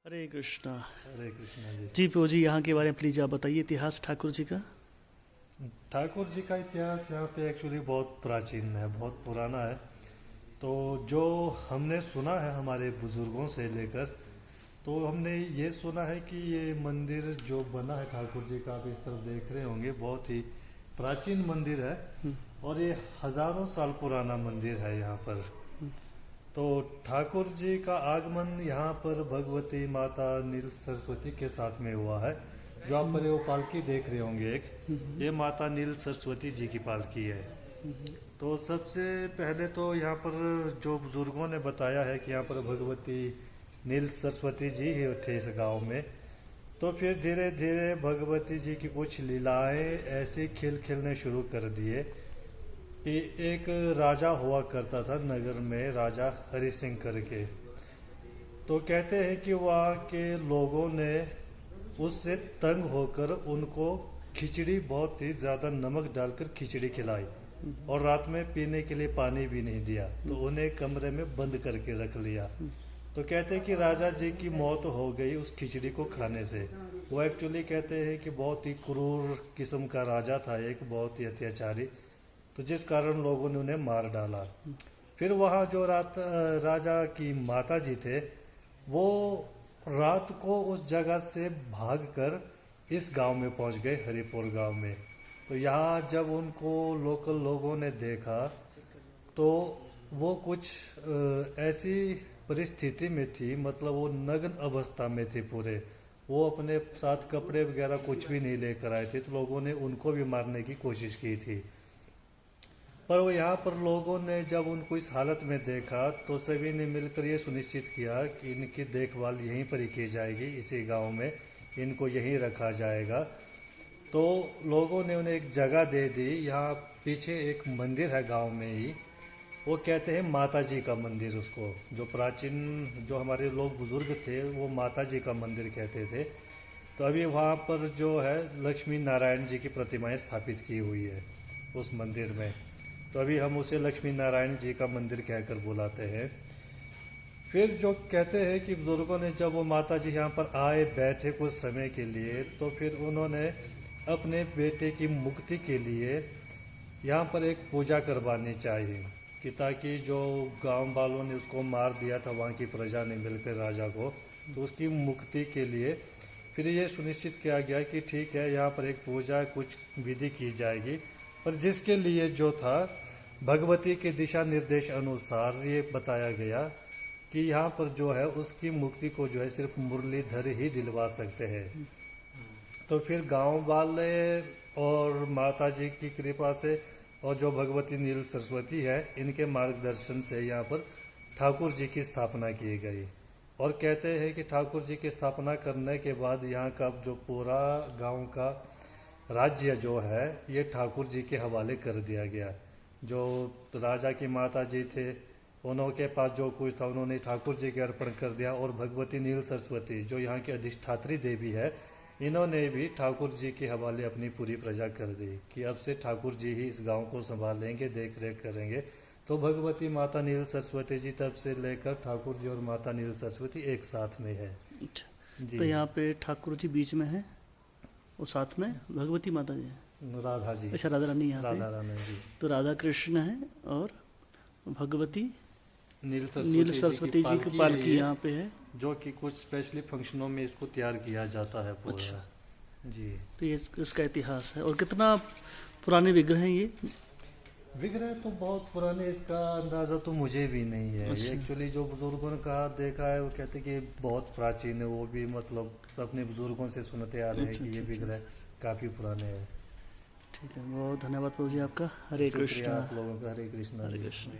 हरे कृष्णा। हरे कृष्णा जी। जी प्रभु जी, यहाँ के बारे में प्लीज आप बताइए, इतिहास ठाकुर जी का। ठाकुर जी का इतिहास यहाँ पे एक्चुअली बहुत प्राचीन है, बहुत पुराना है। तो जो हमने सुना है हमारे बुजुर्गों से लेकर, तो हमने ये सुना है कि ये मंदिर जो बना है ठाकुर जी का, आप इस तरफ देख रहे होंगे, बहुत ही प्राचीन मंदिर है। और ये हजारों साल पुराना मंदिर है यहाँ पर। तो ठाकुर जी का आगमन यहाँ पर भगवती माता नील सरस्वती के साथ में हुआ है। जो आप पर वो पालकी देख रहे होंगे एक, ये माता नील सरस्वती जी की पालकी है। तो सबसे पहले तो यहाँ पर जो बुजुर्गों ने बताया है कि यहाँ पर भगवती नील सरस्वती जी ही थे इस गांव में। तो फिर धीरे धीरे भगवती जी की कुछ लीलाएं ऐसे खेलने शुरू कर दिए कि एक राजा हुआ करता था नगर में, राजा हरि सिंह करके। तो कहते हैं कि वहाँ के लोगों ने उससे तंग होकर उनको खिचड़ी, बहुत ही ज्यादा नमक डालकर खिचड़ी खिलाई और रात में पीने के लिए पानी भी नहीं दिया। तो उन्हें कमरे में बंद करके रख लिया। तो कहते हैं कि राजा जी की मौत हो गई उस खिचड़ी को खाने से। वो एक्चुअली कहते हैं कि बहुत ही क्रूर किस्म का राजा था, एक बहुत ही अत्याचारी। तो जिस कारण लोगों ने उन्हें मार डाला। फिर वहाँ जो राजा की माता जी थे, वो रात को उस जगह से भागकर इस गांव में पहुंच गए, हरिपुर गांव में। तो यहाँ जब उनको लोकल लोगों ने देखा, तो वो कुछ ऐसी परिस्थिति में थी, मतलब वो नग्न अवस्था में थे पूरे। वो अपने साथ कपड़े वगैरह कुछ भी नहीं लेकर आए थे। तो लोगों ने उनको भी मारने की कोशिश की थी। पर वो यहाँ पर लोगों ने जब उनको इस हालत में देखा, तो सभी ने मिलकर ये सुनिश्चित किया कि इनकी देखभाल यहीं पर ही की जाएगी, इसी गांव में इनको यहीं रखा जाएगा। तो लोगों ने उन्हें एक जगह दे दी। यहाँ पीछे एक मंदिर है गांव में ही, वो कहते हैं माता जी का मंदिर उसको। जो प्राचीन जो हमारे लोग बुजुर्ग थे, वो माता जी का मंदिर कहते थे। तो अभी वहाँ पर जो है लक्ष्मी नारायण जी की प्रतिमाएं स्थापित की हुई है उस मंदिर में। तो अभी हम उसे लक्ष्मी नारायण जी का मंदिर कहकर बुलाते हैं। फिर जो कहते हैं कि बुजुर्गों ने जब वो माता जी यहाँ पर आए, बैठे कुछ समय के लिए, तो फिर उन्होंने अपने बेटे की मुक्ति के लिए यहाँ पर एक पूजा करवानी चाहिए, कि ताकि जो गांव वालों ने उसको मार दिया था, वहाँ की प्रजा ने मिलकर राजा को, तो उसकी मुक्ति के लिए फिर ये सुनिश्चित किया गया कि ठीक है, यहाँ पर एक पूजा कुछ विधि की जाएगी। पर जिसके लिए जो था, भगवती के दिशा निर्देश अनुसार ये बताया गया कि यहाँ पर जो है उसकी मुक्ति को जो है सिर्फ मुरलीधर ही दिलवा सकते हैं। तो फिर गांव वाले और माता जी की कृपा से और जो भगवती नील सरस्वती है, इनके मार्गदर्शन से यहाँ पर ठाकुर जी की स्थापना की गई। और कहते हैं कि ठाकुर जी की स्थापना करने के बाद यहाँ का जो पूरा गांव का राज्य जो है, ये ठाकुर जी के हवाले कर दिया गया। जो राजा की माता जी थे, उनके पास जो कुछ था उन्होंने ठाकुर जी के अर्पण कर दिया। और भगवती नील सरस्वती जो यहाँ की अधिष्ठात्री देवी है, इन्होंने भी ठाकुर जी के हवाले अपनी पूरी प्रजा कर दी कि अब से ठाकुर जी ही इस गांव को संभालेंगे, देख रेख करेंगे। तो भगवती माता नील सरस्वती जी तब से लेकर ठाकुर जी और माता नील सरस्वती एक साथ में है। अच्छा, जी। तो यहाँ पे ठाकुर जी बीच में है और साथ में भगवती माता जी है। राधा जी। अच्छा, राधा रानी यहाँ राधा पे। रानी जी। तो राधा कृष्ण है और भगवती नील सरस्वती जी की पालकी यहाँ पे है, जो कि कुछ स्पेशली फंक्शनों में इसको तैयार किया जाता है पूरा। अच्छा जी। तो ये इसका इतिहास है। और कितना पुराने विग्रह हैं ये? विग्रह तो बहुत पुराने, इसका अंदाजा तो मुझे भी नहीं है। अच्छा। ये एक्चुअली जो बुजुर्गों ने कहा, देखा है, वो कहते हैं कि बहुत प्राचीन है। वो भी मतलब अपने बुजुर्गों से सुनते आ रहे हैं अच्छा, कि ये अच्छा, विग्रह काफी पुराने हैं। ठीक है, बहुत धन्यवाद प्रभु जी आपका। हरे शुक्रिया कृष्णा। आप लोगों का। हरे कृष्णा हरे जी। कृष्णा।